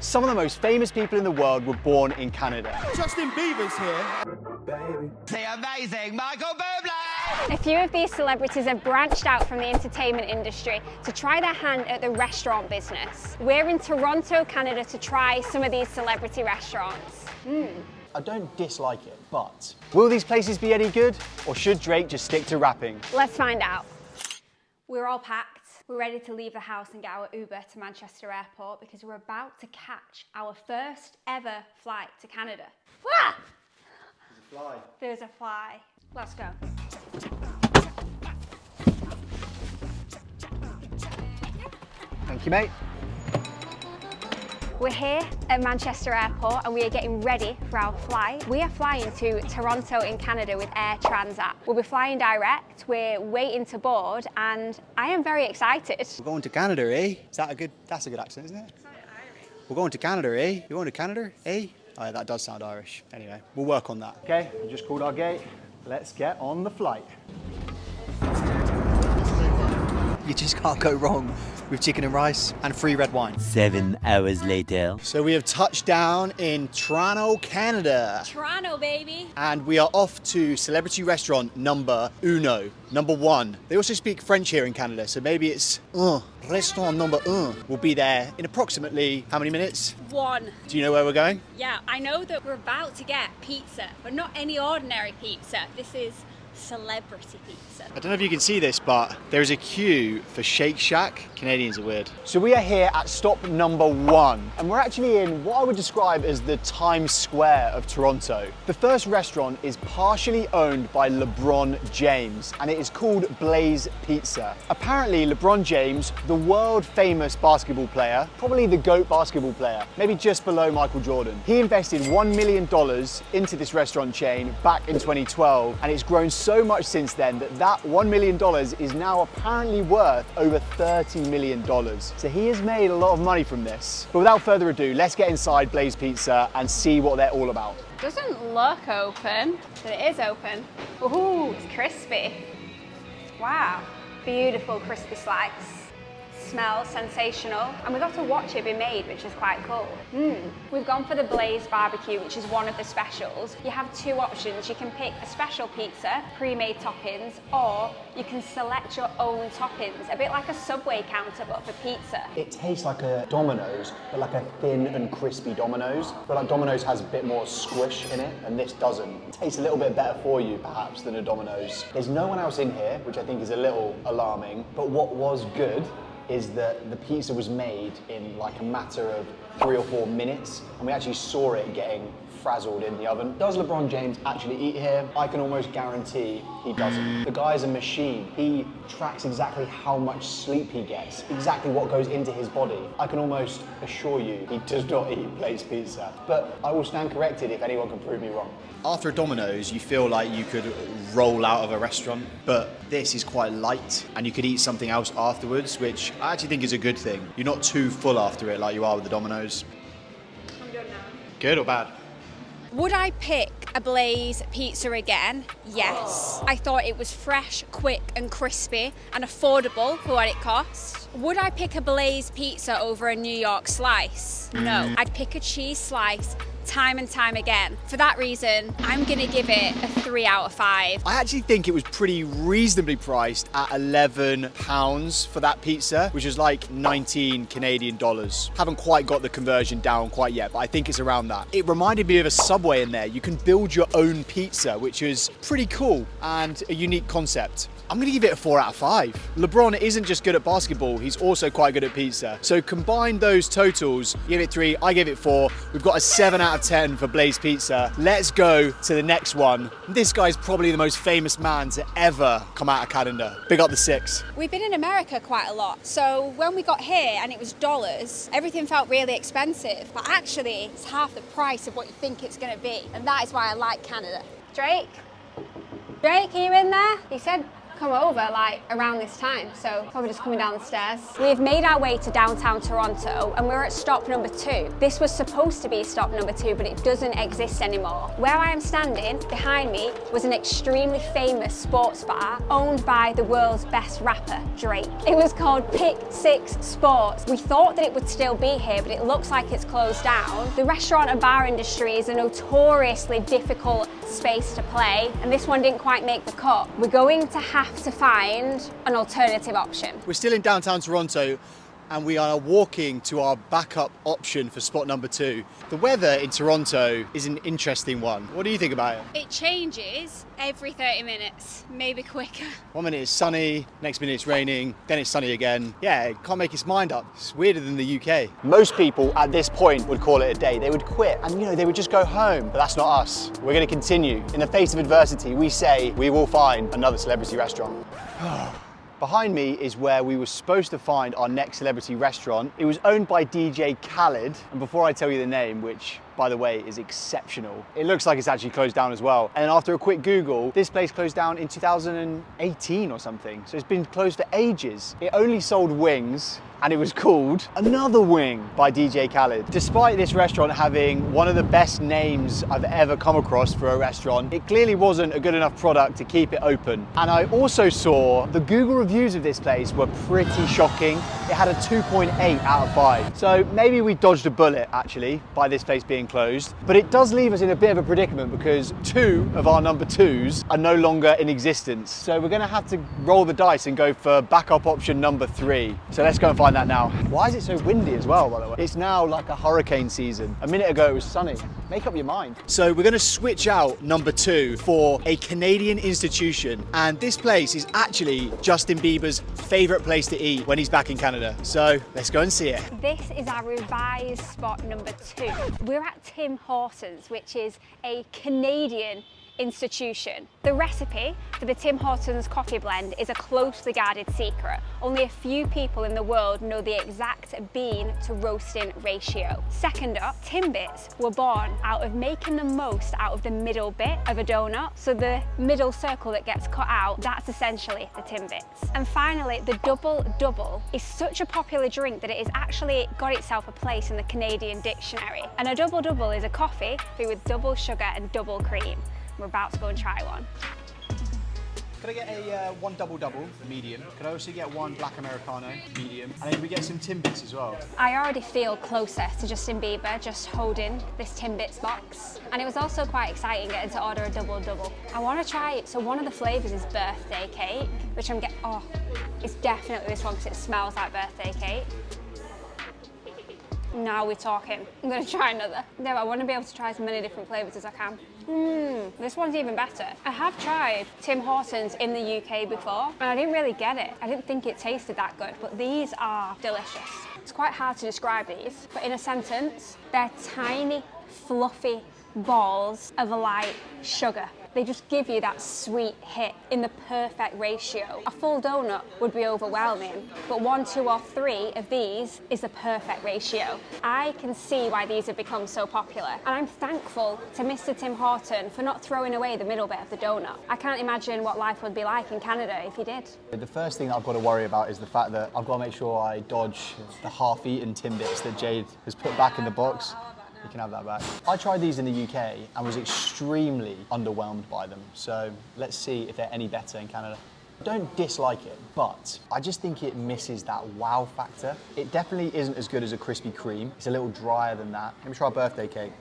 Some of the most famous people in the world were born in Canada. Justin Bieber's here. Baby. The amazing Michael Bublé! A few of these celebrities have branched out from the entertainment industry to try their hand at the restaurant business. We're in Toronto, Canada to try some of these celebrity restaurants. I don't dislike it, but will these places be any good, or should Drake just stick to rapping? Let's find out. We're all packed. We're ready to leave the house and get our Uber to Manchester Airport because we're about to catch our first ever flight to Canada. Ah! There's a fly. There's a fly. Let's go. Thank you, mate. We're here at Manchester Airport and we are getting ready for our flight. We are flying to Toronto in Canada with Air Transat. We'll be flying direct, we're waiting to board and I am very excited. We're going to Canada, eh? That's a good accent, isn't it? We're going to Canada, eh? You're going to Canada, eh? Oh, yeah, that does sound Irish. Anyway, we'll work on that. Okay, we just called our gate. Let's get on the flight. You just can't go wrong with chicken and rice and free red wine. 7 hours later. So we have touched down in Toronto, Canada. Toronto, baby. And we are off to celebrity restaurant number one. They also speak French here in Canada, so maybe it's restaurant number un. We'll be there in approximately how many minutes? 1. Do you know where we're going? Yeah, I know that we're about to get pizza, but not any ordinary pizza. This is celebrity pizza. I don't know if you can see this, but there is a queue for Shake Shack. Canadians are weird. So we are here at stop number 1, and we're actually in what I would describe as the Times Square of Toronto. The first restaurant is partially owned by LeBron James, and it is called Blaze Pizza. Apparently, LeBron James, the world famous basketball player, probably the GOAT basketball player, maybe just below Michael Jordan, he invested $1 million into this restaurant chain back in 2012, and it's grown so much since then that $1 million is now apparently worth over $30 million. So he has made a lot of money from this. But without further ado, let's get inside Blaze Pizza and see what they're all about. Doesn't look open, but it is open. Ooh, it's crispy. Wow, beautiful crispy slice. Smells sensational, and we got to watch it be made, which is quite cool. We've gone for the Blaze barbecue, which is one of the specials. You have 2 options. You can pick a special pizza, pre-made toppings, or you can select your own toppings, a bit like a Subway counter but for pizza. It tastes like a Domino's, but like a thin and crispy Domino's. But like Domino's has a bit more squish in it, and this doesn't. It tastes a little bit better for you, perhaps, than a Domino's. There's no one else in here, which I think is a little alarming, but what was good is that the pizza was made in like a matter of 3 or 4 minutes, and we actually saw it getting frazzled in the oven. Does LeBron James actually eat here? I can almost guarantee he doesn't. The guy's a machine. He tracks exactly how much sleep he gets, exactly what goes into his body. I can almost assure you he does not eat Blaze Pizza. But I will stand corrected if anyone can prove me wrong. After a Domino's, you feel like you could roll out of a restaurant, but this is quite light, and you could eat something else afterwards, which I actually think is a good thing. You're not too full after it like you are with the Domino's. I'm good now. Good or bad? Would I pick a Blaze pizza again? Yes. I thought it was fresh, quick and crispy and affordable for what it cost. Would I pick a Blaze pizza over a New York slice? No. I'd pick a cheese slice time and time again. For that reason, I'm gonna give it a 3 out of 5. I actually think it was pretty reasonably priced at £11 for that pizza, which is like 19 Canadian dollars. Haven't quite got the conversion down quite yet, but I think it's around that. It reminded me of a Subway in there. You can build your own pizza, which is pretty cool and a unique concept. I'm gonna give it a 4 out of 5. LeBron isn't just good at basketball, he's also quite good at pizza. So combine those totals, give it 3, I give it 4. We've got a 7 out of 10 for Blaze Pizza. Let's go to the next one. This guy's probably the most famous man to ever come out of Canada. Big up the 6. We've been in America quite a lot, so when we got here and it was dollars, everything felt really expensive, but actually it's half the price of what you think it's gonna be, and that is why I like Canada. Drake? Drake, are you in there? He said, come over like around this time, so probably just coming down the stairs. We've made our way to downtown Toronto and we're at stop number 2. This was supposed to be stop number 2, but it doesn't exist anymore. Where I am standing, behind me, was an extremely famous sports bar owned by the world's best rapper, Drake. It was called Pick 6 Sports. We thought that it would still be here, but it looks like it's closed down. The restaurant and bar industry is a notoriously difficult space to play, and this one didn't quite make the cut. We're going to have to find an alternative option. We're still in downtown Toronto and we are walking to our backup option for spot number 2. The weather in Toronto is an interesting one. What do you think about it? It changes every 30 minutes, maybe quicker. 1 minute it's sunny, next minute it's raining, then it's sunny again. Yeah, it can't make its mind up. It's weirder than the UK. Most people at this point would call it a day. They would quit and they would just go home. But that's not us. We're going to continue. In the face of adversity, we say we will find another celebrity restaurant. Behind me is where we were supposed to find our next celebrity restaurant. It was owned by DJ Khaled. And before I tell you the name, which by the way is exceptional, it looks like it's actually closed down as well. And after a quick Google, this place closed down in 2018 or something. So it's been closed for ages. It only sold wings, and it was called Another Wing by DJ Khaled. Despite this restaurant having one of the best names I've ever come across for a restaurant, it clearly wasn't a good enough product to keep it open. And I also saw the Google reviews of this place were pretty shocking. It had a 2.8 out of 5. So maybe we dodged a bullet actually by this place being closed, but it does leave us in a bit of a predicament because 2 of our number 2s are no longer in existence. So we're gonna have to roll the dice and go for backup option number 3. So let's go and find that now. Why is it so windy as well, by the way? It's now like a hurricane season. A minute ago it was sunny. Make up your mind. So we're gonna switch out number 2 for a Canadian institution. And this place is actually Justin Bieber's favorite place to eat when he's back in Canada. So let's go and see it. This is our revised spot number 2. We're at Tim Hortons, which is a Canadian institution. The recipe for the Tim Hortons coffee blend is a closely guarded secret. Only a few people in the world know the exact bean to roasting ratio. Second up, Timbits were born out of making the most out of the middle bit of a donut. So the middle circle that gets cut out, that's essentially the Timbits. And finally, the Double Double is such a popular drink that it has actually got itself a place in the Canadian dictionary. And a Double Double is a coffee brewed with double sugar and double cream. We're about to go and try one. Could I get a 1 double-double, medium? Could I also get 1 black Americano, medium? And then we get some Timbits as well. I already feel closer to Justin Bieber just holding this Timbits box. And it was also quite exciting getting to order a double-double. I want to try it. So one of the flavours is birthday cake, which I'm getting, oh, it's definitely this one because it smells like birthday cake. Now we're talking. I'm going to try another. No, I want to be able to try as many different flavours as I can. This one's even better. I have tried Tim Hortons in the UK before, and I didn't really get it. I didn't think it tasted that good, but these are delicious. It's quite hard to describe these, but in a sentence, they're tiny, fluffy balls of light sugar. They just give you that sweet hit in the perfect ratio. A full donut would be overwhelming, but 1, 2, or 3 of these is the perfect ratio. I can see why these have become so popular, and I'm thankful to Mr. Tim Horton for not throwing away the middle bit of the donut. I can't imagine what life would be like in Canada if he did. The first thing that I've got to worry about is the fact that I've got to make sure I dodge the half-eaten Timbits that Jade has put back in the box. You can have that back. I tried these in the UK and was extremely underwhelmed by them. So let's see if they're any better in Canada. I don't dislike it, but I just think it misses that wow factor. It definitely isn't as good as a Krispy Kreme. It's a little drier than that. Let me try a birthday cake.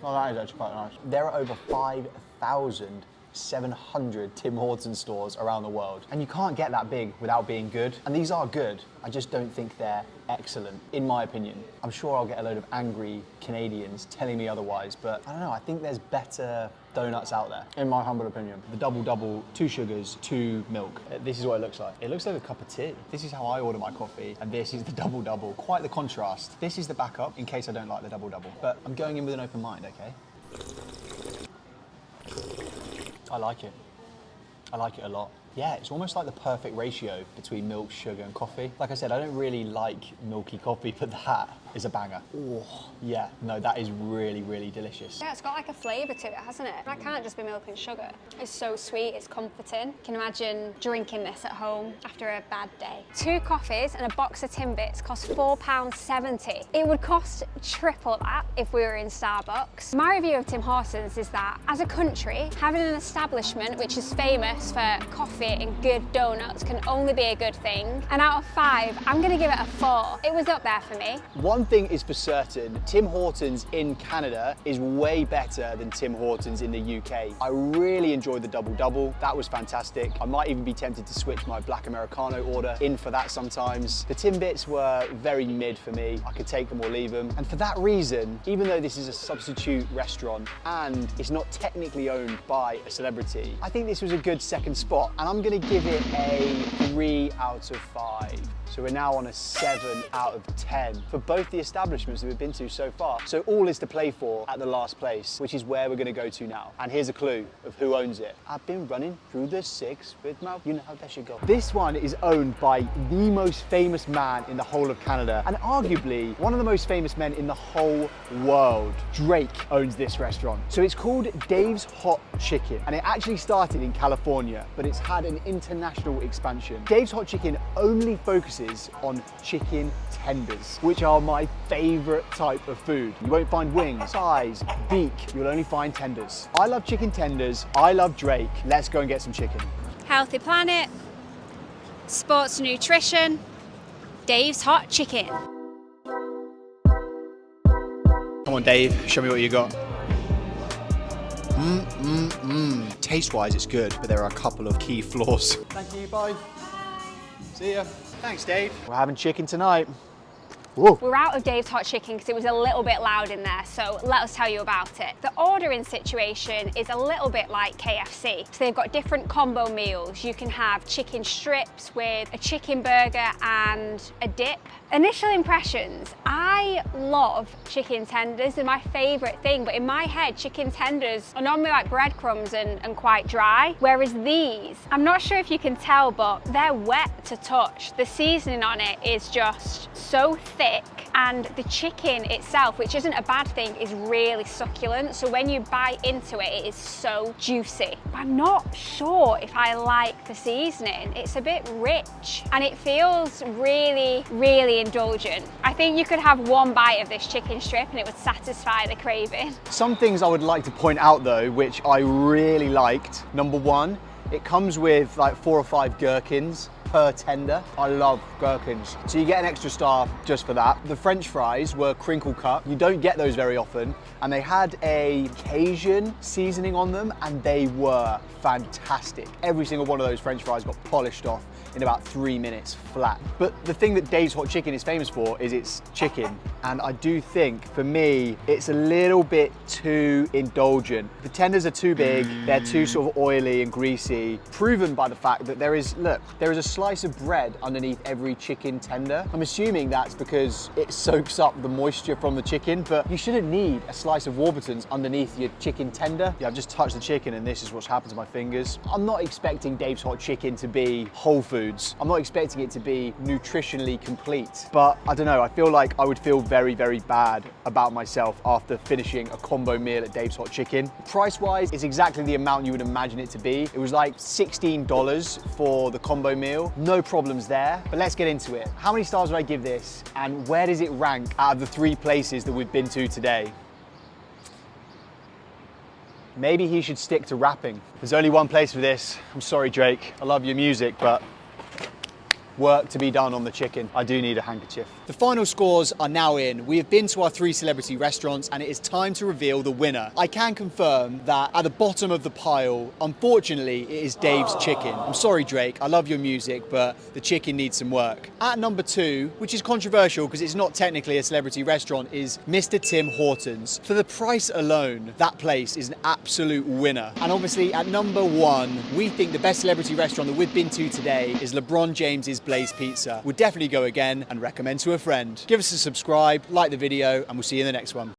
Oh, that is actually quite nice. There are over 5,700 Tim Hortons stores around the world. And you can't get that big without being good. And these are good. I just don't think they're excellent, in my opinion. I'm sure I'll get a load of angry Canadians telling me otherwise, but I don't know, I think there's better donuts out there, in my humble opinion. The double-double, 2 sugars, 2 milk. This is what it looks like. It looks like a cup of tea. This is how I order my coffee, and this is the double-double. Quite the contrast. This is the backup, in case I don't like the double-double. But I'm going in with an open mind, okay? I like it. I like it a lot. Yeah, it's almost like the perfect ratio between milk, sugar, and coffee. Like I said, I don't really like milky coffee, but that, is a banger. Oh, yeah, no, that is really, really delicious. Yeah, it's got like a flavour to it, hasn't it? That can't just be milk and sugar. It's so sweet, it's comforting. You can imagine drinking this at home after a bad day. 2 coffees and a box of Timbits cost £4.70. It would cost triple that if we were in Starbucks. My review of Tim Hortons is that as a country, having an establishment which is famous for coffee and good donuts can only be a good thing. And out of 5, I'm gonna give it a 4. It was up there for me. One thing is for certain, Tim Hortons in Canada is way better than Tim Hortons in the UK. I really enjoyed the double-double. That was fantastic. I might even be tempted to switch my black Americano order in for that sometimes. The Timbits were very mid for me. I could take them or leave them. And for that reason, even though this is a substitute restaurant and it's not technically owned by a celebrity, I think this was a good second spot. And I'm gonna give it a 3 out of 5. So we're now on a 7 out of 10 for both the establishments that we've been to so far. So all is to play for at the last place, which is where we're gonna go to now. And here's a clue of who owns it. I've been running through the 6 with my, you know how that should go. This one is owned by the most famous man in the whole of Canada, and arguably one of the most famous men in the whole world. Drake owns this restaurant. So it's called Dave's Hot Chicken, and it actually started in California, but it's had an international expansion. Dave's Hot Chicken only focuses on chicken tenders, which are my favorite type of food. You won't find wings, thighs, beak, you'll only find tenders. I love chicken tenders, I love Drake. Let's go and get some chicken. Healthy planet, sports nutrition, Dave's Hot Chicken. Come on, Dave, show me what you got. Taste-wise, it's good, but there are a couple of key flaws. Thank you, bye. See ya. Thanks, Dave. We're having chicken tonight. Whoa. We're out of Dave's Hot Chicken because it was a little bit loud in there, so let us tell you about it. The ordering situation is a little bit like KFC. So they've got different combo meals. You can have chicken strips with a chicken burger and a dip. Initial impressions, I love chicken tenders. They're my favorite thing, but in my head, chicken tenders are normally like breadcrumbs and quite dry, whereas these, I'm not sure if you can tell, but they're wet to touch. The seasoning on it is just so thick, and the chicken itself, which isn't a bad thing, is really succulent. So when you bite into it, it is so juicy. I'm not sure if I like the seasoning. It's a bit rich and it feels really, really indulgent. I think you could have one bite of this chicken strip and it would satisfy the craving. Some things I would like to point out though, which I really liked. Number 1, it comes with like 4 or 5 gherkins per tender. I love gherkins. So you get an extra star just for that. The French fries were crinkle cut. You don't get those very often. And they had a Cajun seasoning on them and they were fantastic. Every single one of those French fries got polished off in about 3 minutes flat. But the thing that Dave's Hot Chicken is famous for is its chicken. And I do think, for me, it's a little bit too indulgent. The tenders are too big, they're too sort of oily and greasy, proven by the fact that there is a slice of bread underneath every chicken tender. I'm assuming that's because it soaks up the moisture from the chicken, but you shouldn't need a slice of Warburtons underneath your chicken tender. Yeah, I've just touched the chicken and this is what's happened to my fingers. I'm not expecting Dave's Hot Chicken to be whole food. I'm not expecting it to be nutritionally complete, but I don't know, I feel like I would feel very, very bad about myself after finishing a combo meal at Dave's Hot Chicken. Price-wise, it's exactly the amount you would imagine it to be. It was like $16 for the combo meal. No problems there, but let's get into it. How many stars would I give this, and where does it rank out of the 3 places that we've been to today? Maybe he should stick to rapping. There's only one place for this. I'm sorry, Drake. I love your music, but work to be done on the chicken. I do need a handkerchief. The final scores are now in. We have been to our 3 celebrity restaurants and it is time to reveal the winner. I can confirm that at the bottom of the pile, unfortunately, it is Dave's Chicken. I'm sorry, Drake, I love your music, but the chicken needs some work. At number 2, which is controversial because it's not technically a celebrity restaurant, is Mr. Tim Hortons. For the price alone, that place is an absolute winner. And obviously at number 1, we think the best celebrity restaurant that we've been to today is LeBron James's Blaze Pizza. We'll definitely go again and recommend to a friend. Give us a subscribe, like the video, and we'll see you in the next one.